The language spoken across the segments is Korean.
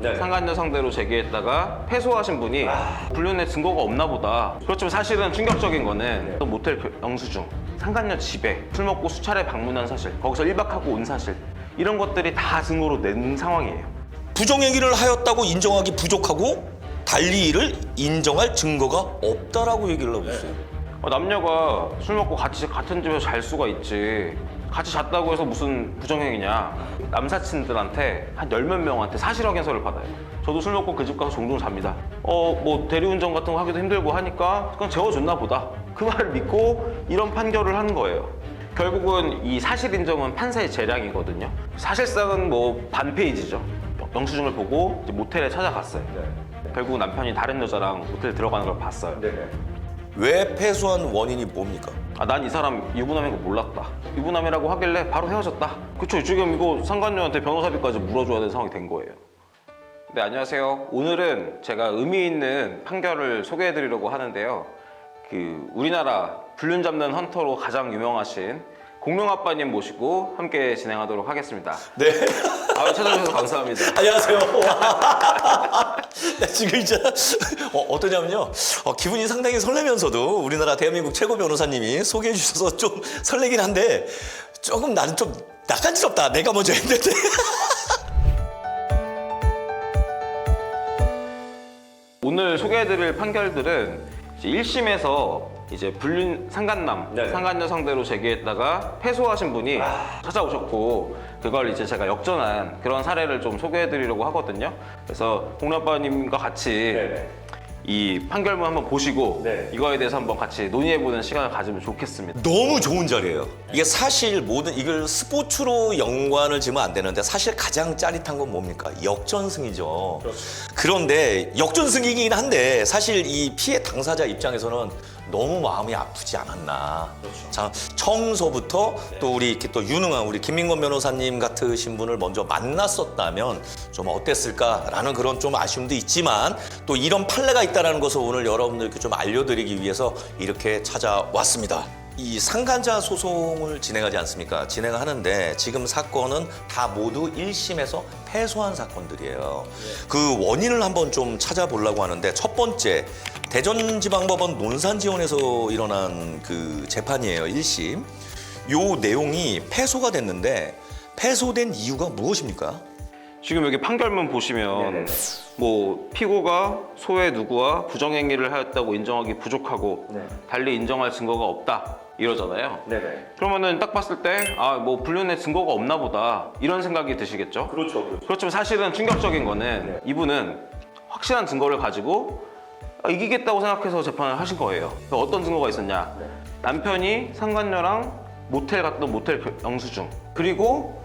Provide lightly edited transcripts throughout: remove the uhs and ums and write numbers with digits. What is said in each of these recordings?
네네. 상간녀 상대로 제기했다가 패소하신 분이 불륜의 증거가 없나 보다. 그렇지만 사실은 충격적인 거는 또 모텔 영수증, 상간녀 집에 술 먹고 수차례 방문한 사실, 거기서 1박하고 온 사실, 이런 것들이 다 증거로 낸 상황이에요. 부정행위를 하였다고 인정하기 부족하고 달리 이를 인정할 증거가 없다라고 얘기를 하고 있어요. 남녀가 술 먹고 같이 같은 집에서 잘 수가 있지. 같이 잤다고 해서 무슨 부정행위냐. 남사친들한테 한 10몇 명한테 사실 확인서를 받아요. 저도 술 먹고 그 집 가서 종종 잡니다. 뭐 대리운전 같은 거 하기도 힘들고 하니까 그냥 재워줬나 보다. 그 말을 믿고 이런 판결을 하는 거예요. 결국은 이 사실 인정은 판사의 재량이거든요. 사실상은 뭐 반페이지죠. 영수증을 보고 이제 모텔에 찾아갔어요. 결국 남편이 다른 여자랑 모텔 들어가는 걸 봤어요. 왜 패소한 원인이 뭡니까? 난 이 사람 유부남인 거 몰랐다. 유부남이라고 하길래 바로 헤어졌다. 그쵸, 지금 이거 상간녀한테 변호사비까지 물어줘야 되는 상황이 된 거예요. 네, 안녕하세요. 오늘은 제가 의미 있는 판결을 소개해드리려고 하는데요. 우리나라 불륜 잡는 헌터로 가장 유명하신 공룡아빠님 모시고 함께 진행하도록 하겠습니다. 네. 찾아주셔서 감사합니다. 안녕하세요. 나 지금 이제 어떠냐면요. 기분이 상당히 설레면서도 우리나라 대한민국 최고 변호사님이 소개해 주셔서 좀 설레긴 한데 조금 나는 좀 낯간지럽다. 내가 먼저 했는데. 오늘 소개해드릴 판결들은 이제 1심에서 이제 불륜 상간남, 네네. 상간녀 상대로 제기했다가 패소하신 분이 찾아오셨고 그걸 이제 제가 역전한 그런 사례를 좀 소개해드리려고 하거든요. 그래서 공룡아빠님과 같이 이 판결문 한번 보시고 네. 이거에 대해서 한번 같이 논의해보는 시간을 가지면 좋겠습니다. 너무 좋은 자리예요. 이게 사실 이걸 스포츠로 연관을 지으면 안 되는데 사실 가장 짜릿한 건 뭡니까? 역전승이죠. 그런데 역전승이긴 한데 사실 이 피해 당사자 입장에서는 너무 마음이 아프지 않았나. 자, 처음서부터 또 우리 이렇게 또 유능한 우리 김민권 변호사님 같으신 분을 먼저 만났었다면 좀 어땠을까라는 그런 좀 아쉬움도 있지만 또 이런 판례가 있다는 것을 오늘 여러분들께 좀 알려드리기 위해서 이렇게 찾아왔습니다. 이 상간자 소송을 진행하지 않습니까? 진행을 하는데 지금 사건은 다 모두 1심에서 패소한 사건들이에요. 그 원인을 한번 좀 찾아보려고 하는데 첫 번째 대전지방법원 논산지원에서 일어난 그 재판이에요. 1심. 요 내용이 패소가 됐는데 패소된 이유가 무엇입니까? 지금 여기 판결문 보시면 뭐 피고가 소외 누구와 부정행위를 하였다고 인정하기 부족하고 달리 인정할 증거가 없다 이러잖아요. 그러면은 딱 봤을 때 뭐 불륜의 증거가 없나 보다 이런 생각이 드시겠죠? 그렇죠. 그렇지만 사실은 충격적인 거는 이분은 확실한 증거를 가지고 이기겠다고 생각해서 재판을 하신 거예요. 어떤 증거가 있었냐? 남편이 상간녀랑 모텔 갔던 모텔 영수증, 그리고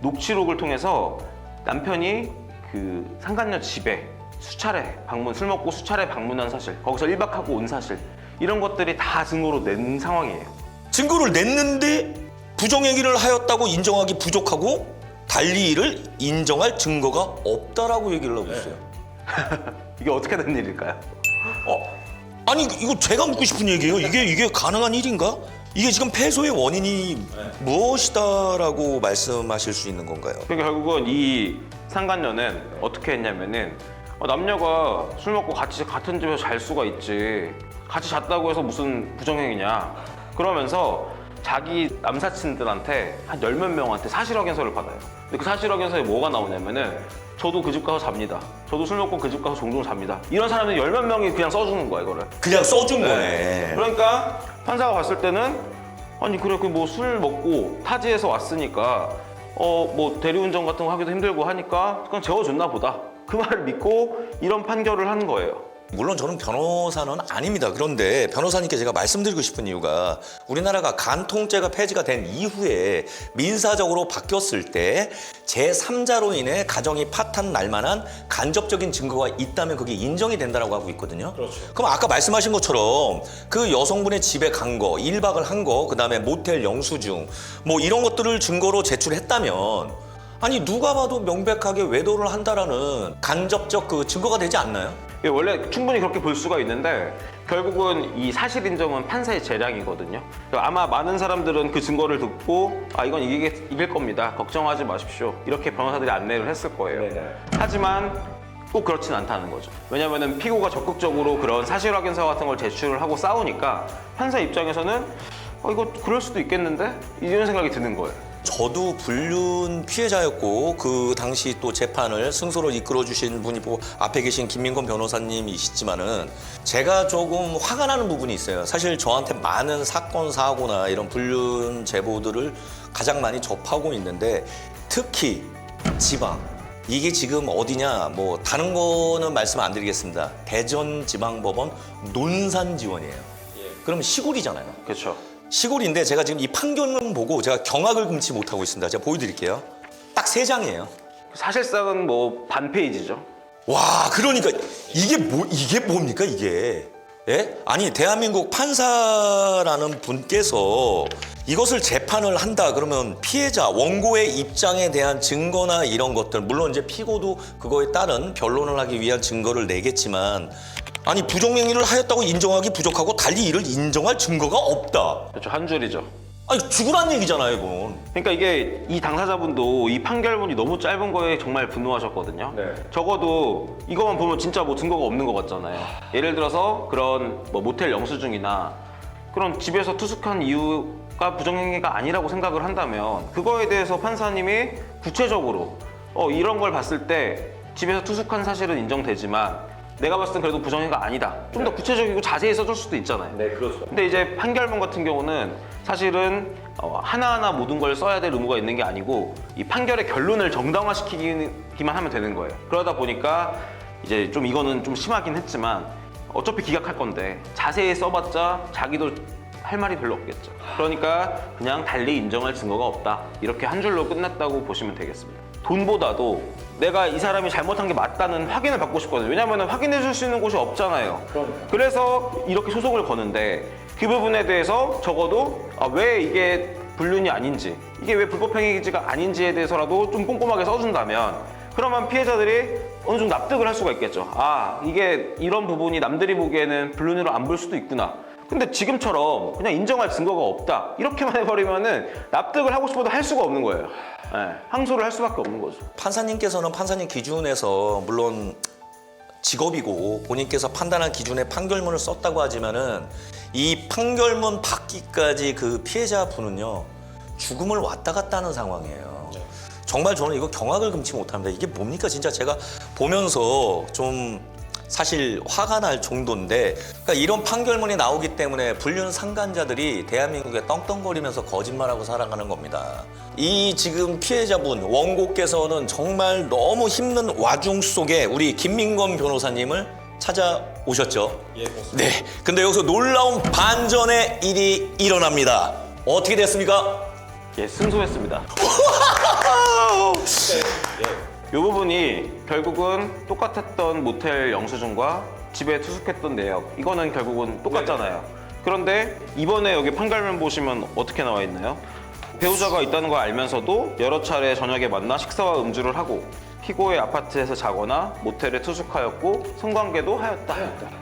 녹취록을 통해서 남편이 그 상간녀 집에 수차례 술 먹고 수차례 방문한 사실, 거기서 1박하고 온 사실, 이런 것들이 다 증거로 낸 상황이에요. 증거를 냈는데 부정행위를 하였다고 인정하기 부족하고 달리 이를 인정할 증거가 없다라고 얘기를 하고 있어요. 이게 어떻게 된 일일까요? 아니 이거 제가 묻고 싶은 얘기예요. 이게 가능한 일인가? 이게 지금 패소의 원인이 무엇이다라고 말씀하실 수 있는 건가요? 그러니까 결국은 이 상간녀는 어떻게 했냐면은 남녀가 술 먹고 같은 집에서 잘 수가 있지. 같이 잤다고 해서 무슨 부정행위냐. 그러면서 자기 남사친들한테 한 10몇 명한테 사실 확인서를 받아요. 근데 그 사실 확인서에 뭐가 나오냐면은 저도 그 집 가서 잡니다. 저도 술 먹고 그 집 가서 종종 잡니다. 이런 사람들이 10몇 명이 그냥 써주는 거야, 이거를. 그냥 써준 거네. 그러니까 판사가 봤을 때는 아니 그래 그 뭐 술 먹고 타지에서 왔으니까 뭐 대리운전 같은 거 하기도 힘들고 하니까 그냥 재워줬나 보다. 그 말을 믿고 이런 판결을 하는 거예요. 물론 저는 변호사는 아닙니다. 그런데 변호사님께 제가 말씀드리고 싶은 이유가 우리나라가 간통죄가 폐지가 된 이후에 민사적으로 바뀌었을 때 제3자로 인해 가정이 파탄 날 만한 간접적인 증거가 있다면 그게 인정이 된다고 하고 있거든요. 그럼 아까 말씀하신 것처럼 그 여성분의 집에 간 거, 1박을 한 거, 그다음에 모텔 영수증 뭐 이런 것들을 증거로 제출했다면 아니 누가 봐도 명백하게 외도를 한다라는 간접적 그 증거가 되지 않나요? 예, 원래 충분히 그렇게 볼 수가 있는데 결국은 이 사실 인정은 판사의 재량이거든요. 아마 많은 사람들은 그 증거를 듣고 이건 이길 겁니다. 걱정하지 마십시오. 이렇게 변호사들이 안내를 했을 거예요. 하지만 꼭 그렇진 않다는 거죠. 왜냐면은 피고가 적극적으로 그런 사실 확인서 같은 걸 제출을 하고 싸우니까 판사 입장에서는 이거 그럴 수도 있겠는데? 이런 생각이 드는 거예요. 저도 불륜 피해자였고 그 당시 또 재판을 승소로 이끌어 주신 분이 앞에 계신 김민건 변호사님이시지만은 제가 조금 화가 나는 부분이 있어요. 사실 저한테 많은 사건 사고나 이런 불륜 제보들을 가장 많이 접하고 있는데 특히 지방 이게 지금 어디냐 뭐 다른 거는 말씀 안 드리겠습니다. 대전지방법원 논산지원이에요. 그러면 시골이잖아요. 그렇죠. 시골인데 제가 지금 이 판결문 보고 제가 경악을 금치 못하고 있습니다. 제가 보여드릴게요. 딱 3장이에요. 사실상은 뭐 반 페이지죠. 와, 그러니까 이게 뭡니까 이게? 예? 아니 대한민국 판사라는 분께서 이것을 재판을 한다 그러면 피해자 원고의 입장에 대한 증거나 이런 것들 물론 이제 피고도 그거에 따른 변론을 하기 위한 증거를 내겠지만 아니 부정행위를 하였다고 인정하기 부족하고 달리 이를 인정할 증거가 없다. 그렇죠. 한 줄이죠. 아니 죽으란 얘기잖아요 이건. 그러니까 이게 이 당사자분도 이 판결문이 너무 짧은 거에 정말 분노하셨거든요. 네. 적어도 이거만 보면 진짜 뭐 증거가 없는 것 같잖아요. 예를 들어서 그런 뭐 모텔 영수증이나 그런 집에서 투숙한 이유가 부정행위가 아니라고 생각을 한다면 그거에 대해서 판사님이 구체적으로 이런 걸 봤을 때 집에서 투숙한 사실은 인정되지만 내가 봤을 땐 그래도 부정행위가 아니다. 좀 더 구체적이고 자세히 써줄 수도 있잖아요. 네, 그렇죠. 근데 이제 판결문 같은 경우는 사실은 하나하나 모든 걸 써야 될 의무가 있는 게 아니고 이 판결의 결론을 정당화시키기만 하면 되는 거예요. 그러다 보니까 이제 좀 이거는 좀 심하긴 했지만 어차피 기각할 건데 자세히 써봤자 자기도 할 말이 별로 없겠죠. 그러니까 그냥 달리 인정할 증거가 없다. 이렇게 한 줄로 끝났다고 보시면 되겠습니다. 돈보다도 내가 이 사람이 잘못한 게 맞다는 확인을 받고 싶거든요. 왜냐하면 확인해 줄 수 있는 곳이 없잖아요. 그러니까. 그래서 이렇게 소송을 거는데 그 부분에 대해서 적어도 왜 이게 불륜이 아닌지 이게 왜 불법행위가 아닌지에 대해서라도 좀 꼼꼼하게 써준다면 그러면 피해자들이 어느 정도 납득을 할 수가 있겠죠. 이게 이런 부분이 남들이 보기에는 불륜으로 안 볼 수도 있구나. 근데 지금처럼 그냥 인정할 증거가 없다 이렇게만 해버리면은 납득을 하고 싶어도 할 수가 없는 거예요. 항소를 할 수밖에 없는 거죠. 판사님께서는 판사님 기준에서 물론 직업이고 본인께서 판단한 기준의 판결문을 썼다고 하지만은 이 판결문 받기까지 그 피해자분은요 죽음을 왔다 갔다 하는 상황이에요. 정말 저는 이거 경악을 금치 못합니다. 이게 뭡니까 진짜 제가 보면서 좀 사실 화가 날 정도인데 그러니까 이런 판결문이 나오기 때문에 불륜 상간자들이 대한민국에 떵떵거리면서 거짓말하고 살아가는 겁니다. 이 지금 피해자분 원고께서는 정말 너무 힘든 와중 속에 우리 김민건 변호사님을 찾아오셨죠. 예, 그렇습니다. 네. 근데 여기서 놀라운 반전의 일이 일어납니다. 어떻게 됐습니까? 예, 승소했습니다. 이 부분이 결국은 똑같았던 모텔 영수증과 집에 투숙했던 내역 이거는 결국은 똑같잖아요. 그런데 이번에 여기 판결문 보시면 어떻게 나와 있나요? 배우자가 있다는 걸 알면서도 여러 차례 저녁에 만나 식사와 음주를 하고 피고의 아파트에서 자거나 모텔에 투숙하였고 성관계도 하였다.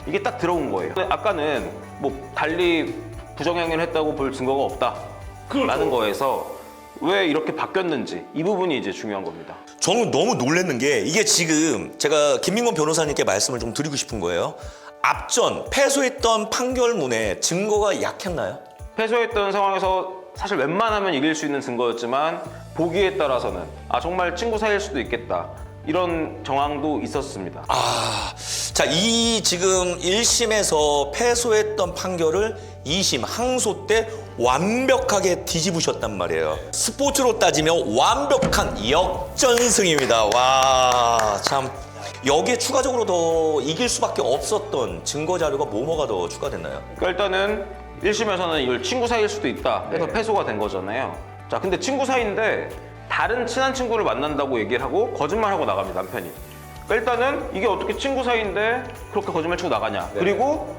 이게 딱 들어온 거예요. 근데 아까는 뭐 달리 부정행위를 했다고 볼 증거가 없다 라는 거에서 왜 이렇게 바뀌었는지 이 부분이 이제 중요한 겁니다. 저는 너무 놀랐는 게 이게 지금 제가 김민건 변호사님께 말씀을 좀 드리고 싶은 거예요. 앞전 패소했던 판결문에 증거가 약했나요? 패소했던 상황에서 사실 웬만하면 이길 수 있는 증거였지만 보기에 따라서는 정말 친구 사이일 수도 있겠다 이런 정황도 있었습니다. 자, 이 지금 1심에서 패소했던 판결을 2심 항소 때 완벽하게 뒤집으셨단 말이에요. 스포츠로 따지면 완벽한 역전승입니다. 와, 참. 여기에 추가적으로 더 이길 수밖에 없었던 증거 자료가 뭐가 더 추가됐나요? 그러니까 일단은 1심에서는 이걸 친구 사이일 수도 있다 해서 패소가 된 거잖아요. 자, 근데 친구 사이인데 다른 친한 친구를 만난다고 얘기를 하고 거짓말하고 나갑니다, 남편이. 그러니까 일단은 이게 어떻게 친구 사이인데 그렇게 거짓말 치고 나가냐. 그리고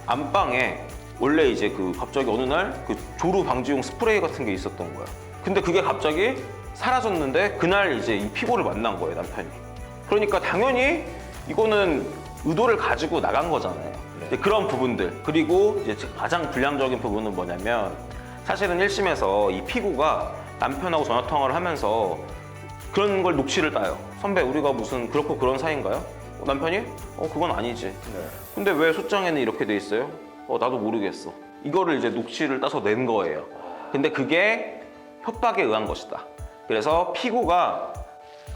안방에 원래 이제 그 갑자기 어느 날 그 조루 방지용 스프레이 같은 게 있었던 거야. 근데 그게 갑자기 사라졌는데 그날 이제 이 피고를 만난 거예요, 남편이. 그러니까 당연히 이거는 의도를 가지고 나간 거잖아요. 근데 그런 부분들 그리고 이제 가장 불량적인 부분은 뭐냐면 사실은 1심에서 이 피고가 남편하고 전화통화를 하면서 그런 걸 녹취를 따요. 선배 우리가 무슨 그렇고 그런 사이인가요? 남편이 그건 아니지. 근데 왜 소장에는 이렇게 돼 있어요? 나도 모르겠어. 이거를 이제 녹취를 따서 낸 거예요. 근데 그게 협박에 의한 것이다. 그래서 피고가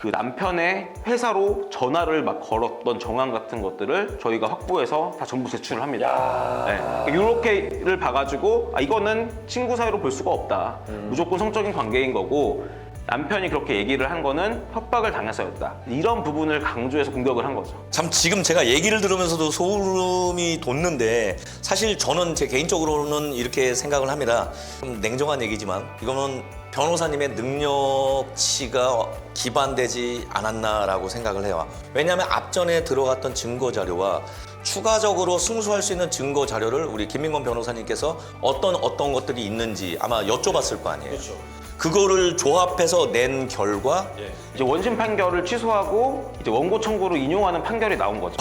그 남편의 회사로 전화를 막 걸었던 정황 같은 것들을 저희가 확보해서 다 전부 제출을 합니다. 네. 이렇게를 봐가지고 이거는 친구 사이로 볼 수가 없다. 무조건 성적인 관계인 거고 남편이 그렇게 얘기를 한 거는 협박을 당해서였다. 이런 부분을 강조해서 공격을 한 거죠. 참 지금 제가 얘기를 들으면서도 소름이 돋는데 사실 저는 제 개인적으로는 이렇게 생각을 합니다. 좀 냉정한 얘기지만 이거는 변호사님의 능력치가 기반되지 않았나라고 생각을 해요. 왜냐하면 앞전에 들어갔던 증거 자료와 추가적으로 승소할 수 있는 증거 자료를 우리 김민권 변호사님께서 어떤 것들이 있는지 아마 여쭤봤을 거 아니에요. 그렇죠. 그거를 조합해서 낸 결과 이제 원심 판결을 취소하고 이제 원고 청구로 인용하는 판결이 나온 거죠.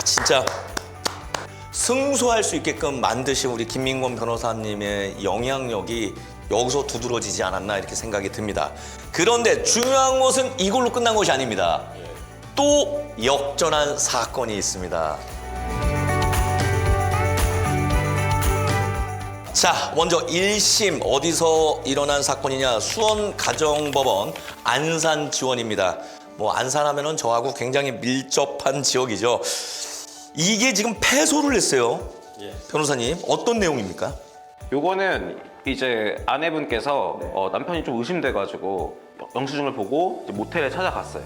진짜 승소할 수 있게끔 만드신 우리 김민권 변호사님의 영향력이 여기서 두드러지지 않았나 이렇게 생각이 듭니다. 그런데 중요한 것은 이걸로 끝난 것이 아닙니다. 또 역전한 사건이 있습니다. 자, 먼저 1심 어디서 일어난 사건이냐? 수원가정법원 안산지원입니다. 안산하면은 저하고 굉장히 밀접한 지역이죠. 이게 지금 패소를 했어요. 변호사님, 어떤 내용입니까? 요거는 이제 아내분께서 남편이 좀 의심돼가지고 영수증을 보고 이제 모텔에 찾아갔어요.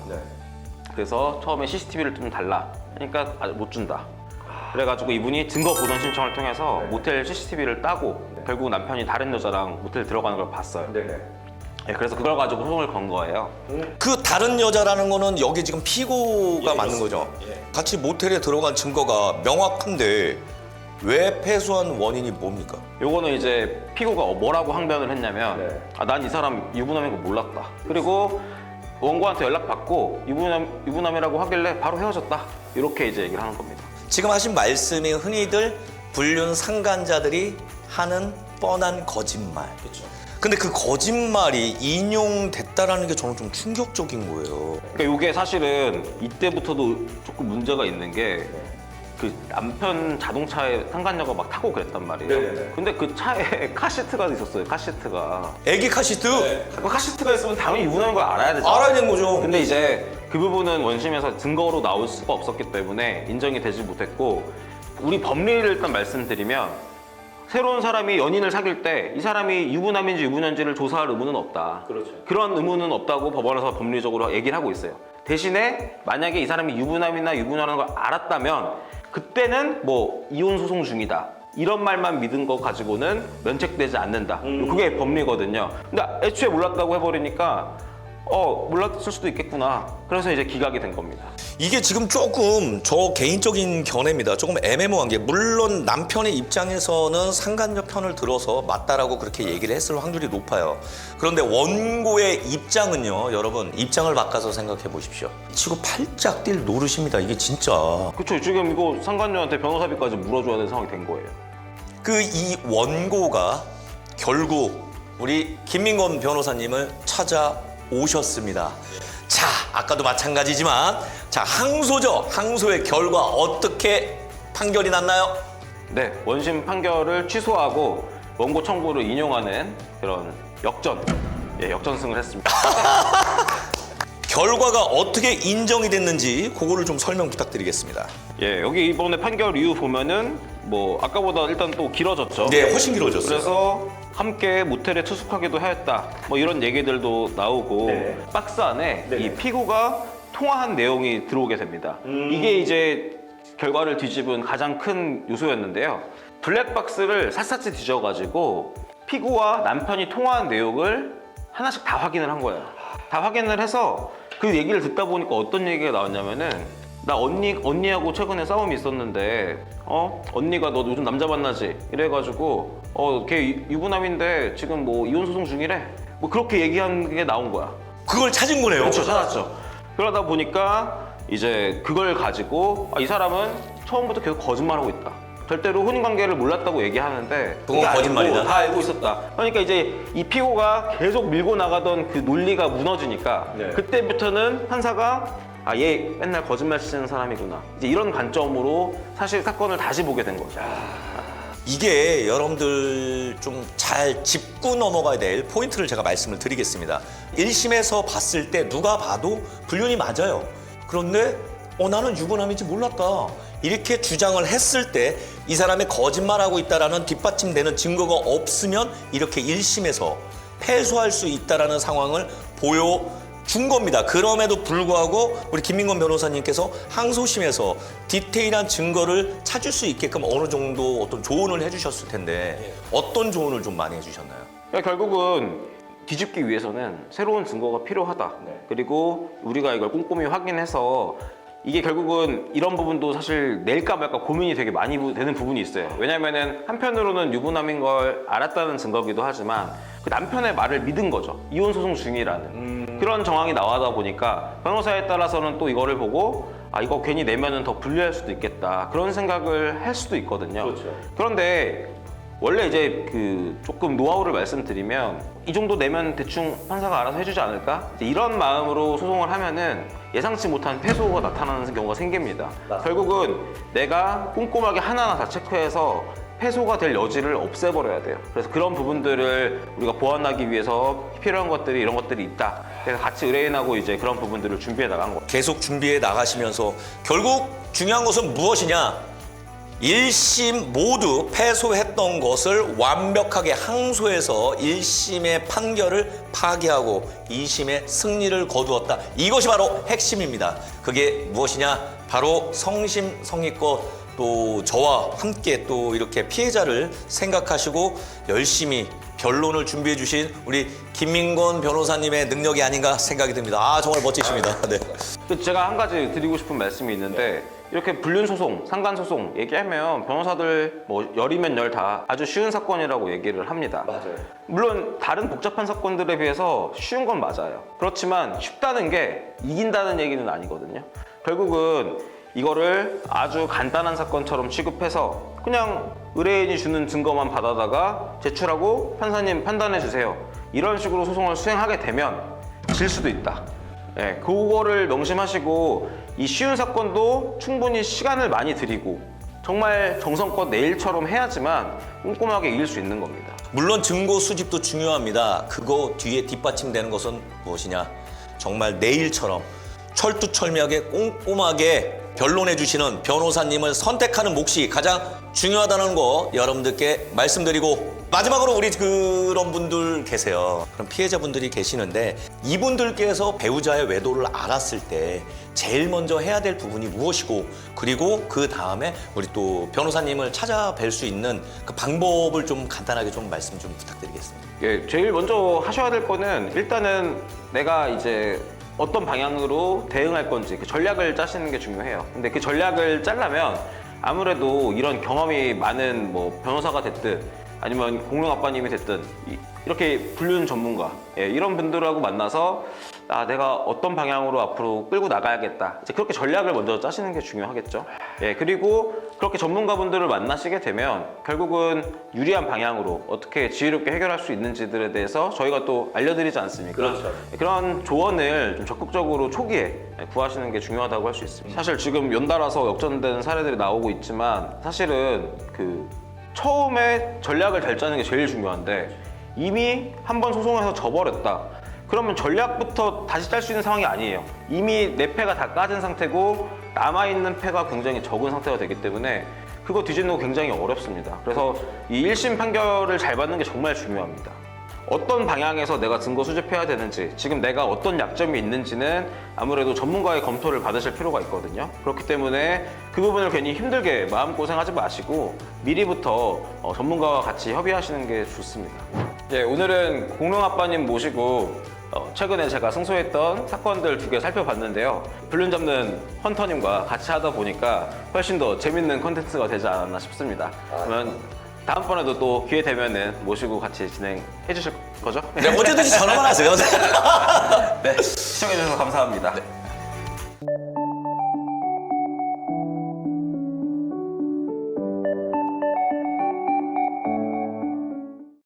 그래서 처음에 CCTV를 좀 달라. 그러니까 못 준다. 그래가지고 이분이 증거 보전 신청을 통해서 모텔 CCTV를 따고 결국 남편이 다른 여자랑 모텔 들어가는 걸 봤어요. 네, 그래서 그걸 가지고 소송을 건 거예요. 그 다른 여자라는 거는 여기 지금 피고가 맞는 거죠? 같이 모텔에 들어간 증거가 명확한데 왜 패소한 원인이 뭡니까? 요거는 이제 피고가 뭐라고 항변을 했냐면 난 이 사람 유부남인 거 몰랐다. 그리고 원고한테 연락받고 유부남이라고 하길래 바로 헤어졌다. 이렇게 이제 얘기를 하는 겁니다. 지금 하신 말씀이 흔히들 불륜 상간자들이 하는 뻔한 거짓말. 근데 그 거짓말이 인용됐다라는 게 저는 좀 충격적인 거예요. 그러니까 이게 사실은 이때부터도 조금 문제가 있는 게 그 남편 자동차에 상간녀가 막 타고 그랬단 말이에요. 근데 그 차에 카시트가 있었어요. 카시트가. 애기 카시트? 그 카시트가 있으면 당연히 유부남인 걸 알아야 되잖아요. 알아야 되는 거죠. 근데 이제 그 부분은 원심에서 증거로 나올 수가 없었기 때문에 인정이 되지 못했고 우리 법리를 일단 말씀드리면 새로운 사람이 연인을 사귈 때 이 사람이 유부남인지 유부녀인지를 조사할 의무는 없다. 그런 의무는 없다고 법원에서 법리적으로 얘기를 하고 있어요. 대신에 만약에 이 사람이 유부남이나 유부녀라는 걸 알았다면 그때는 이혼 소송 중이다. 이런 말만 믿은 거 가지고는 면책되지 않는다. 그게 법리거든요. 근데 애초에 몰랐다고 해버리니까 몰랐을 수도 있겠구나. 그래서 이제 기각이 된 겁니다. 이게 지금 조금 저 개인적인 견해입니다. 조금 애매모호한 게 물론 남편의 입장에서는 상간녀 편을 들어서 맞다라고 그렇게 얘기를 했을 확률이 높아요. 그런데 원고의 입장은요. 여러분 입장을 바꿔서 생각해 보십시오. 치고 팔짝 뛸 노릇입니다. 이게 진짜. 그렇죠. 지금 이거 상간녀한테 변호사비까지 물어줘야 되는 상황이 된 거예요. 이 원고가 결국 우리 김민권 변호사님을 찾아오셨습니다. 자, 아까도 마찬가지지만 자, 항소죠. 항소의 결과 어떻게 판결이 났나요? 네, 원심 판결을 취소하고 원고 청구를 인용하는 그런 역전승을 했습니다. 결과가 어떻게 인정이 됐는지 그거를 좀 설명 부탁드리겠습니다. 예, 여기 이번에 판결 이후 보면은 아까보다 일단 또 길어졌죠. 네, 훨씬 길어졌어요. 그래서 함께 모텔에 투숙하기도 했다. 이런 얘기들도 나오고 박스 안에 이 피고가 통화한 내용이 들어오게 됩니다. 이게 이제 결과를 뒤집은 가장 큰 요소였는데요. 블랙박스를 샅샅이 뒤져가지고 피고와 남편이 통화한 내용을 하나씩 다 확인을 한 거예요. 다 확인을 해서 그 얘기를 듣다 보니까 어떤 얘기가 나왔냐면은 나 언니하고 최근에 싸움이 있었는데 언니가 너 요즘 남자 만나지? 이래가지고 걔 유부남인데 지금 이혼 소송 중이래. 그렇게 얘기한 게 나온 거야. 그걸 찾은 거네요. 그렇죠, 찾았죠. 그러다 보니까 이제 그걸 가지고 이 사람은 처음부터 계속 거짓말하고 있다. 절대로 혼인관계를 몰랐다고 얘기하는데 그건 거짓말이다. 다 알고 있었다. 그러니까 이제 이 피고가 계속 밀고 나가던 그 논리가 무너지니까 그때부터는 판사가 아, 얘 맨날 거짓말 치는 사람이구나. 이제 이런 관점으로 사실 사건을 다시 보게 된 거죠. 이게 여러분들 좀 잘 짚고 넘어가야 될 포인트를 제가 말씀을 드리겠습니다. 1심에서 봤을 때 누가 봐도 불륜이 맞아요. 그런데 나는 유부남인지 몰랐다. 이렇게 주장을 했을 때 이 사람이 거짓말하고 있다라는 뒷받침되는 증거가 없으면 이렇게 1심에서 패소할 수 있다라는 상황을 보여준 겁니다. 그럼에도 불구하고 우리 김민건 변호사님께서 항소심에서 디테일한 증거를 찾을 수 있게끔 어느 정도 어떤 조언을 해주셨을 텐데 어떤 조언을 좀 많이 해주셨나요? 그러니까 결국은 뒤집기 위해서는 새로운 증거가 필요하다. 그리고 우리가 이걸 꼼꼼히 확인해서 이게 결국은 이런 부분도 사실 낼까 말까 고민이 되게 많이 되는 부분이 있어요. 왜냐면은 한편으로는 유부남인 걸 알았다는 증거기도 하지만 그 남편의 말을 믿은 거죠. 이혼 소송 중이라는 그런 정황이 나와다 보니까 변호사에 따라서는 또 이거를 보고 아 이거 괜히 내면은 더 불리할 수도 있겠다 그런 생각을 할 수도 있거든요. 그렇죠. 그런데 원래 이제 그 조금 노하우를 말씀드리면 이 정도 내면 대충 판사가 알아서 해주지 않을까? 이제 이런 마음으로 소송을 하면은 예상치 못한 패소가 나타나는 경우가 생깁니다. 맞습니다. 결국은 내가 꼼꼼하게 하나하나 다 체크해서 패소가 될 여지를 없애버려야 돼요. 그래서 그런 부분들을 우리가 보완하기 위해서 필요한 것들이 이런 것들이 있다. 그래서 같이 의뢰인하고 이제 그런 부분들을 준비해 나간 거예요. 계속 준비해 나가시면서 결국 중요한 것은 무엇이냐? 1심 모두 패소했던 것을 완벽하게 항소해서 1심의 판결을 파기하고 2심의 승리를 거두었다. 이것이 바로 핵심입니다. 그게 무엇이냐? 바로 성심성의껏 또 저와 함께 또 이렇게 피해자를 생각하시고 열심히 변론을 준비해 주신 우리 김민건 변호사님의 능력이 아닌가 생각이 듭니다. 아 정말 멋지십니다. 네. 제가 한 가지 드리고 싶은 말씀이 있는데 이렇게 불륜소송, 상간소송 얘기하면 변호사들 뭐 열이면 열 다 아주 쉬운 사건이라고 얘기를 합니다. 맞아요. 물론 다른 복잡한 사건들에 비해서 쉬운 건 맞아요. 그렇지만 쉽다는 게 이긴다는 얘기는 아니거든요. 결국은 이거를 아주 간단한 사건처럼 취급해서 그냥 의뢰인이 주는 증거만 받아다가 제출하고 판사님 판단해 주세요. 이런 식으로 소송을 수행하게 되면 질 수도 있다. 네, 그거를 명심하시고 이 쉬운 사건도 충분히 시간을 많이 들이고 정말 정성껏 내일처럼 해야지만 꼼꼼하게 이길 수 있는 겁니다. 물론 증거 수집도 중요합니다. 그거 뒤에 뒷받침되는 것은 무엇이냐? 정말 내일처럼 철두철미하게 꼼꼼하게 변론해 주시는 변호사님을 선택하는 몫이 가장 중요하다는 거 여러분들께 말씀드리고 마지막으로 우리 그런 분들 계세요. 그런 피해자분들이 계시는데 이분들께서 배우자의 외도를 알았을 때 제일 먼저 해야 될 부분이 무엇이고 그리고 그 다음에 우리 또 변호사님을 찾아뵐 수 있는 그 방법을 좀 간단하게 좀 말씀 좀 부탁드리겠습니다. 예, 제일 먼저 하셔야 될 거는 일단은 내가 이제 어떤 방향으로 대응할 건지 그 전략을 짜시는 게 중요해요. 근데 그 전략을 짜려면 아무래도 이런 경험이 많은 뭐 변호사가 됐든 아니면 공룡 아빠님이 됐든 이렇게 불륜 전문가 이런 분들하고 만나서 내가 어떤 방향으로 앞으로 끌고 나가야겠다. 이제 그렇게 전략을 먼저 짜시는 게 중요하겠죠. 그리고 그렇게 전문가분들을 만나시게 되면 결국은 유리한 방향으로 어떻게 지혜롭게 해결할 수 있는지들에 대해서 저희가 또 알려드리지 않습니까? 그렇죠. 그런 조언을 좀 적극적으로 초기에 구하시는 게 중요하다고 할 수 있습니다. 사실 지금 연달아서 역전되는 사례들이 나오고 있지만 사실은 그 처음에 전략을 잘 짜는 게 제일 중요한데 이미 한 번 소송해서 져버렸다. 그러면 전략부터 다시 짤 수 있는 상황이 아니에요. 이미 내 패가 다 까진 상태고 남아있는 패가 굉장히 적은 상태가 되기 때문에 그거 뒤집는 거 굉장히 어렵습니다. 그래서 이 1심 판결을 잘 받는 게 정말 중요합니다. 어떤 방향에서 내가 증거 수집해야 되는지 지금 내가 어떤 약점이 있는지는 아무래도 전문가의 검토를 받으실 필요가 있거든요. 그렇기 때문에 그 부분을 괜히 힘들게 마음고생하지 마시고 미리부터 전문가와 같이 협의하시는 게 좋습니다. 오늘은 공룡 아빠님 모시고 최근에 제가 승소했던 사건들 2개 살펴봤는데요. 불륜 잡는 헌터님과 같이 하다 보니까 훨씬 더 재밌는 콘텐츠가 되지 않았나 싶습니다. 그러면 다음번에도 또 기회 되면은 모시고 같이 진행해 주실 거죠? 네, 언제든지 전화만 하세요. 네, 시청해 주셔서 감사합니다. 네.